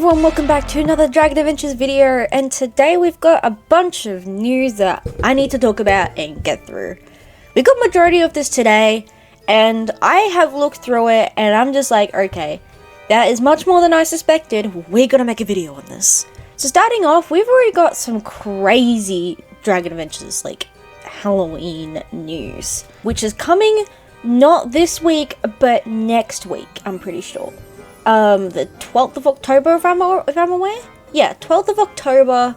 everyone, welcome back to another Dragon Adventures video, and today we've got a bunch of news that I need to talk about and get through. We got majority of this today, and I have looked through it, and I'm just like, okay, that is much more than I suspected. We're gonna make a video on this. So starting off, we've already got some crazy Dragon Adventures, like Halloween news, which is coming not this week, but next week, I'm pretty sure. The 12th of October, if I'm aware? Yeah, 12th of October.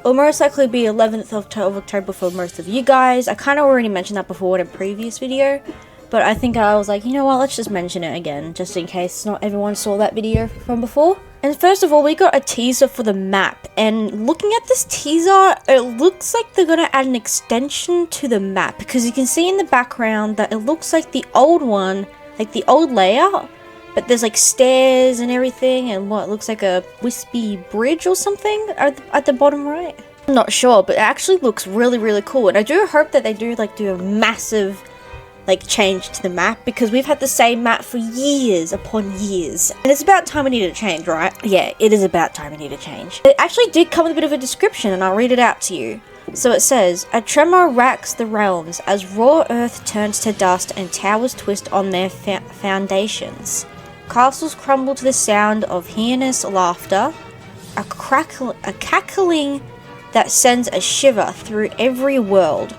It'll most likely be 11th of October for most of you guys. I kind of already mentioned that before in a previous video, but I think I was like, you know what, let's just mention it again, just in case not everyone saw that video from before. And first of all, we got a teaser for the map, and looking at this teaser, it looks like they're gonna add an extension to the map, because you can see in the background that it looks like the old one, like the old layout, but there's like stairs and everything, and what looks like a wispy bridge or something at the bottom right. I'm not sure, but it actually looks really cool, and I do hope that they do a massive change to the map, because we've had the same map for years upon years, and it's about time we need a change, right? Yeah, it is about time we need a change. It actually did come with a bit of a description, and I'll read it out to you. So it says, a tremor racks the realms as raw earth turns to dust and towers twist on their foundations. Castles crumble to the sound of heinous laughter, a cackling that sends a shiver through every world,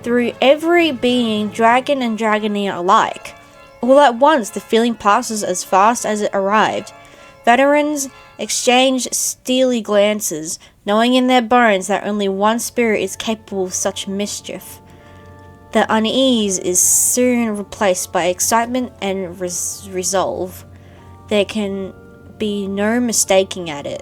through every being, dragon and dragoneer alike. All at once the feeling passes as fast as it arrived. Veterans exchange steely glances, knowing in their bones that only one spirit is capable of such mischief. The unease is soon replaced by excitement and resolve. There can be no mistaking at it.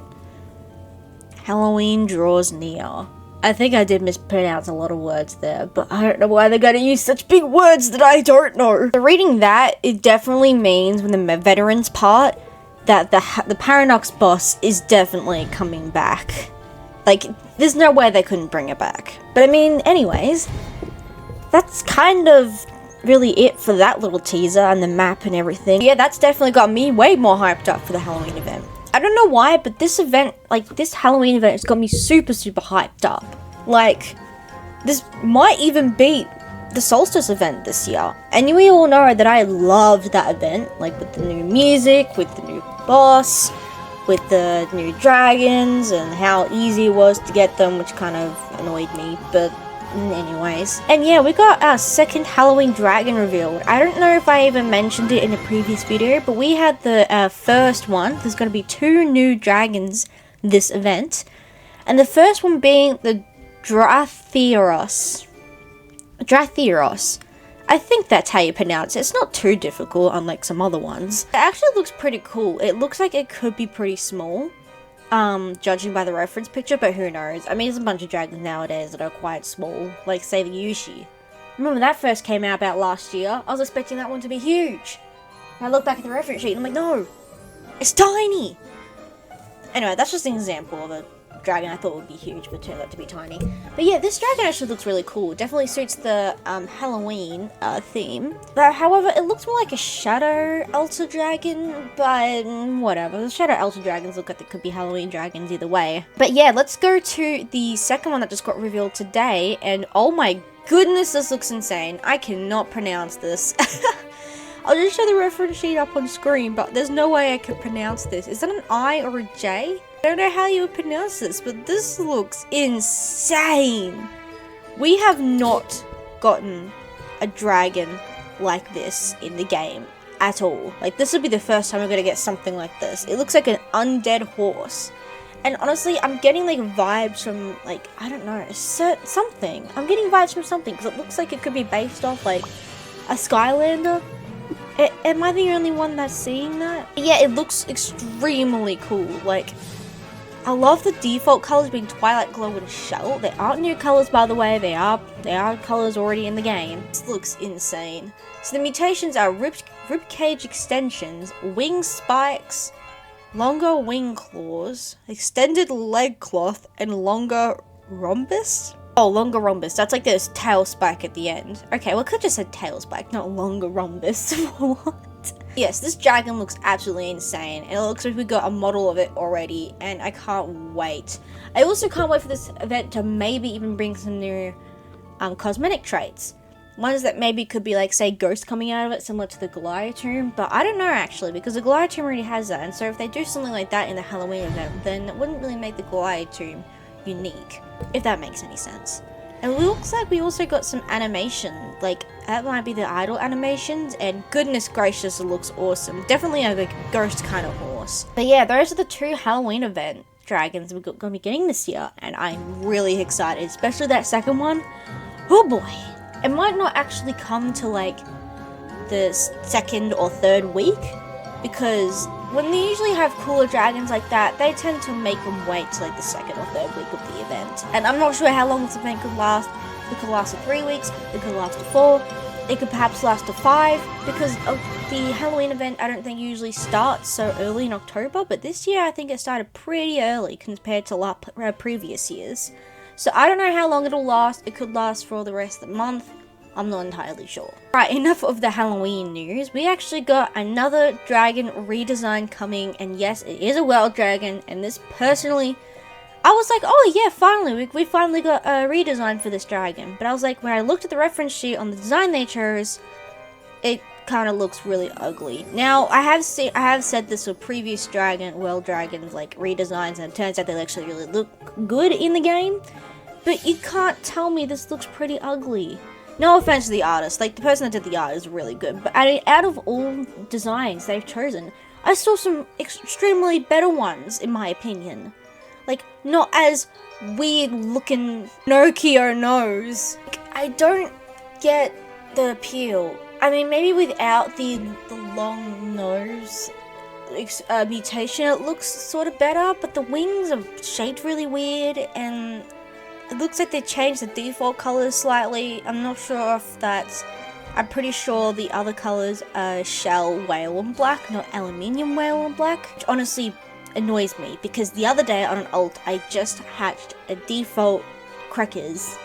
Halloween draws near. I think I did mispronounce a lot of words there, but I don't know why they're going to use such big words that I don't know. So reading that, it definitely means, when the veterans part, that the Paranox boss is definitely coming back. Like, there's no way they couldn't bring it back. But I mean, anyways, that's kind of really it for that little teaser and the map and everything. Yeah, that's definitely got me way more hyped up for the Halloween event. I don't know why, but this event, this Halloween event, has got me super hyped up. Like, this might even beat the Solstice event this year. And we all know that I loved that event, with the new music, with the new boss, with the new dragons, and how easy it was to get them, which kind of annoyed me, but anyways. And yeah, we got our second Halloween dragon revealed. I don't know if I even mentioned it in a previous video, but we had the first one. There's going to be 2 new dragons this event, and the first one being the Dratheros. I think that's how you pronounce it. It's not too difficult, unlike some other ones. It actually looks pretty cool. It looks like it could be pretty small, judging by the reference picture, but who knows. I mean, there's a bunch of dragons nowadays that are quite small, like say the Yushi. Remember that first came out about last year? I was expecting that one to be huge. And I look back at the reference sheet and I'm like, no, it's tiny. Anyway, that's just an example of a dragon I thought would be huge, but turned out to be tiny. But yeah, this dragon actually looks really cool. It definitely suits the Halloween theme. But however, it looks more like a Shadow Elder Dragon, but whatever. The Shadow Elder Dragons look like they could be Halloween dragons either way. But yeah, let's go to the second one that just got revealed today, and oh my goodness, this looks insane. I cannot pronounce this. I'll just show the reference sheet up on screen, but there's no way I can pronounce this. Is that an I or a J? I don't know how you would pronounce this, but this looks insane. We have not gotten a dragon like this in the game at all. This would be the first time we're going to get something like this. It looks like an undead horse. And honestly, I'm getting vibes from I don't know, something. I'm getting vibes from something, because it looks like it could be based off a Skylander. Am I the only one that's seeing that? Yeah, it looks extremely cool. I love the default colors being Twilight Glow and Shell. They aren't new colors, by the way. They are colors already in the game. This looks insane. So the mutations are ribcage extensions, wing spikes, longer wing claws, extended leg cloth, and longer rhombus. Oh, longer rhombus. That's this tail spike at the end. Okay, well, I could just said tail spike, not longer rhombus. What? Yes, this dragon looks absolutely insane, and it looks like we got a model of it already, and I can't wait. I also can't wait for this event to maybe even bring some new cosmetic traits. Ones that maybe could be like, say, ghost coming out of it, similar to the Gialite tomb, but I don't know actually, because the Gialite tomb already has that, and so if they do something like that in the Halloween event, then it wouldn't really make the Gialite tomb unique, if that makes any sense. And it looks like we also got some animation, like, that might be the idle animations, and goodness gracious, it looks awesome. Definitely a like, ghost kind of horse. But yeah, those are the 2 Halloween event dragons we're going to be getting this year, and I'm really excited, especially that second one. Oh boy. It might not actually come to like the 2nd or 3rd week, because when they usually have cooler dragons like that, they tend to make them wait to like the 2nd or 3rd week of the event. And I'm not sure how long this event could last. It could last to 3 weeks, it could last to 4, it could perhaps last to 5, because of the Halloween event I don't think usually starts so early in October, but this year I think it started pretty early compared to previous years. So I don't know how long it'll last. It could last for the rest of the month. I'm not entirely sure. Right, enough of the Halloween news. We actually got another dragon redesign coming, and yes, it is a wild dragon, and this personally, I was like, oh yeah, finally, we finally got a redesign for this dragon. But I was like, when I looked at the reference sheet on the design they chose, it kind of looks really ugly. Now, I have said this with previous wild dragons, like redesigns, and it turns out they actually really look good in the game. But you can't tell me this looks pretty ugly. No offense to the artist, like the person that did the art is really good, but out of all designs they've chosen, I saw some extremely better ones, in my opinion. Like, not as weird looking Pinocchio nose. Like, I don't get the appeal. I mean, maybe without the long nose mutation, it looks sort of better, but the wings are shaped really weird, and it looks like they changed the default colors slightly. I'm not sure if that's... I'm pretty sure the other colors are shell whale and black, not aluminium whale and black, which honestly annoys me, because the other day on an alt, I just hatched a default crackers,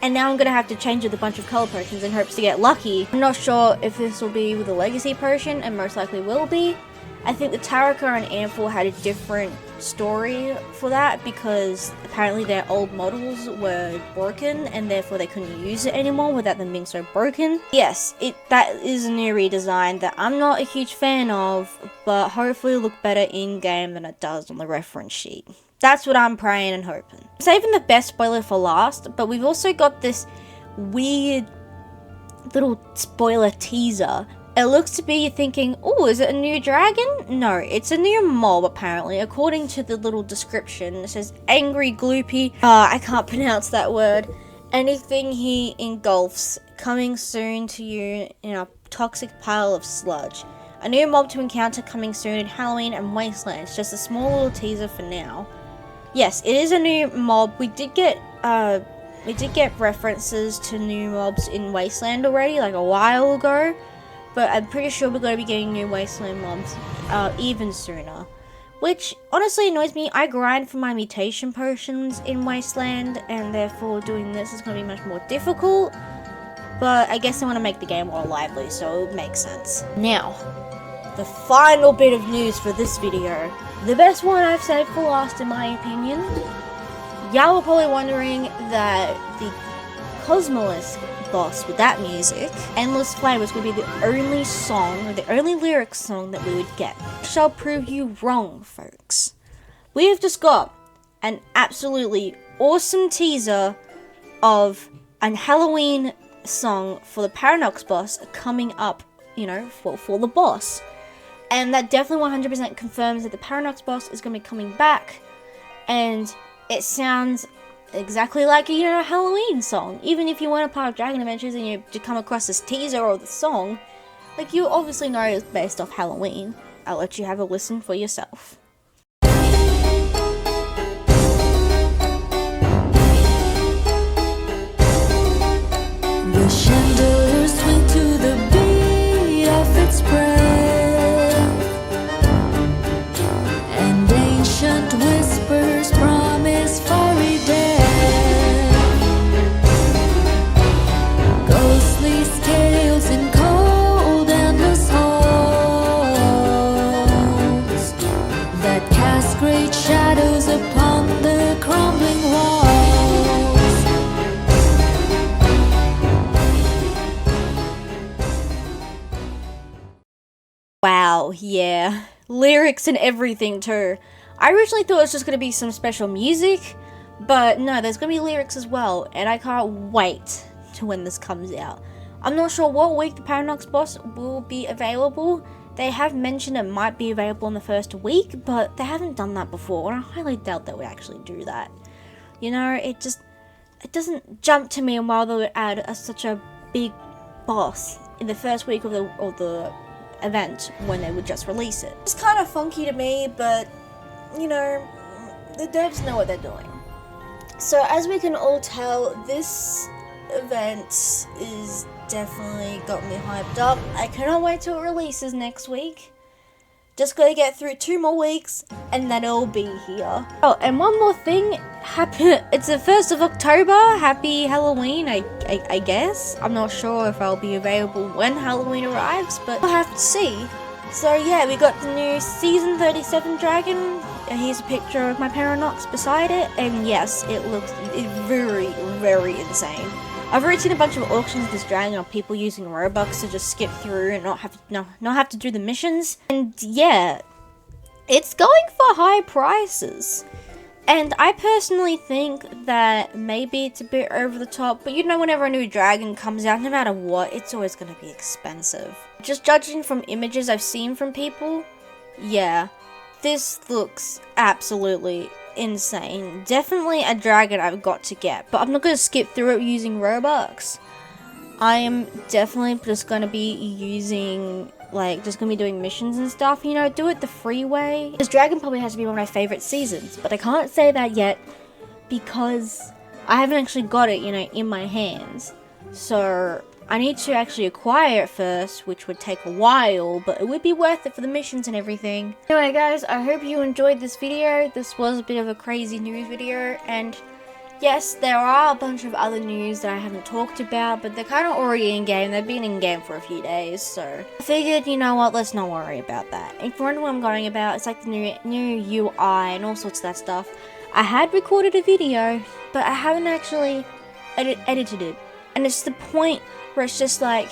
and now I'm going to have to change with a bunch of color potions in hopes to get lucky. I'm not sure if this will be with a legacy potion, and most likely will be. I think the Taraka and Amphil had a different story for that, because apparently their old models were broken and therefore they couldn't use it anymore without them being so broken. Yes, that is a new redesign that I'm not a huge fan of, but hopefully it'll look better in-game than it does on the reference sheet. That's what I'm praying and hoping. I'm saving the best spoiler for last, but we've also got this weird little spoiler teaser. It looks to be thinking, oh, is it a new dragon? No, it's a new mob apparently. According to the little description, it says angry gloopy. I can't pronounce that word. Anything he engulfs, coming soon to you in a toxic pile of sludge. A new mob to encounter coming soon in Halloween and Wasteland. It's just a small little teaser for now. Yes, it is a new mob. We did get references to new mobs in Wasteland already, like a while ago. But I'm pretty sure we're going to be getting new Wasteland mobs even sooner. Which honestly annoys me. I grind for my mutation potions in Wasteland, and therefore doing this is going to be much more difficult. But I guess I want to make the game more lively, so it makes sense. Now, the final bit of news for this video. The best one I've saved for last in my opinion. Y'all are probably wondering that the Cosmolus boss with that music, Endless Flame, was going to be the only song, or the only lyric song that we would get. I shall prove you wrong, folks. We have just got an absolutely awesome teaser of a Halloween song for the Paranox boss coming up, you know, for the boss. And that definitely 100% confirms that the Paranox boss is going to be coming back, and it sounds exactly like a, you know, Halloween song. Even if you weren't a part of Dragon Adventures and you come across this teaser or the song, like, you obviously know it's based off Halloween. I'll let you have a listen for yourself. The chandeliers swing to the beat of its breath, and ancient whispers promise fiery death. Ghostly scales in cold endless halls, Wow, yeah. Lyrics and everything too. I originally thought it was just going to be some special music, but no, there's going to be lyrics as well, and I can't wait to when this comes out. I'm not sure what week the Paranox boss will be available. They have mentioned it might be available in the first week, but they haven't done that before, and I highly doubt they would actually do that. You know, it doesn't jump to me while they would add such a big boss in the first week of the event when they would just release it. It's kind of funky to me, but you know, the devs know what they're doing. So as we can all tell, this event is definitely got me hyped up. I cannot wait till it releases next week. Just gotta get through 2 more weeks and then it'll be here. Oh, and one more thing, it's the 1st of October, happy Halloween, I guess. I'm not sure if I'll be available when Halloween arrives, but we'll have to see. So yeah, we got the new Season 37 dragon. Here's a picture of my Paranox beside it, and yes, it looks very, very insane. I've already seen a bunch of auctions of this dragon of people using Robux to just skip through and not have to do the missions. And yeah, it's going for high prices. And I personally think that maybe it's a bit over the top, but you know, whenever a new dragon comes out, no matter what, it's always going to be expensive. Just judging from images I've seen from people, yeah, this looks absolutely insane. Definitely a dragon I've got to get, but I'm not going to skip through it using Robux. I am definitely just going to be using, just going to be doing missions and stuff, you know, do it the free way. This dragon probably has to be one of my favorite seasons, but I can't say that yet because I haven't actually got it, you know, in my hands. So I need to actually acquire it first, which would take a while, but it would be worth it for the missions and everything. Anyway guys, I hope you enjoyed this video. This was a bit of a crazy news video, and yes, there are a bunch of other news that I haven't talked about, but they're kind of already in game. They've been in game for a few days, so I figured, you know what, let's not worry about that. If you wonder what I'm going about, it's like the new UI and all sorts of that stuff. I had recorded a video, but I haven't actually edited it, and it's the point where it's just like,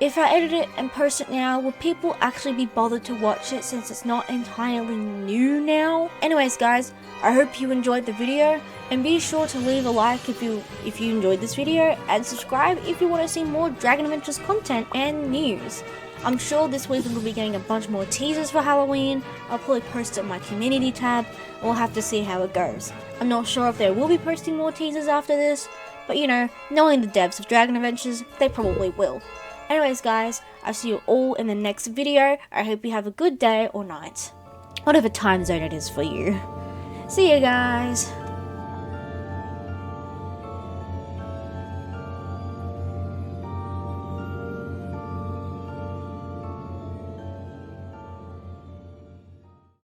if I edit it and post it now, will people actually be bothered to watch it since it's not entirely new now? Anyways guys, I hope you enjoyed the video, and be sure to leave a like if you enjoyed this video, and subscribe if you want to see more Dragon Adventures content and news. I'm sure this week we'll be getting a bunch more teasers for Halloween. I'll probably post it in my community tab. We'll have to see how it goes. I'm not sure if they will be posting more teasers after this, but you know, knowing the devs of Dragon Adventures, they probably will. Anyways guys, I'll see you all in the next video. I hope you have a good day or night, whatever time zone it is for you. See you guys.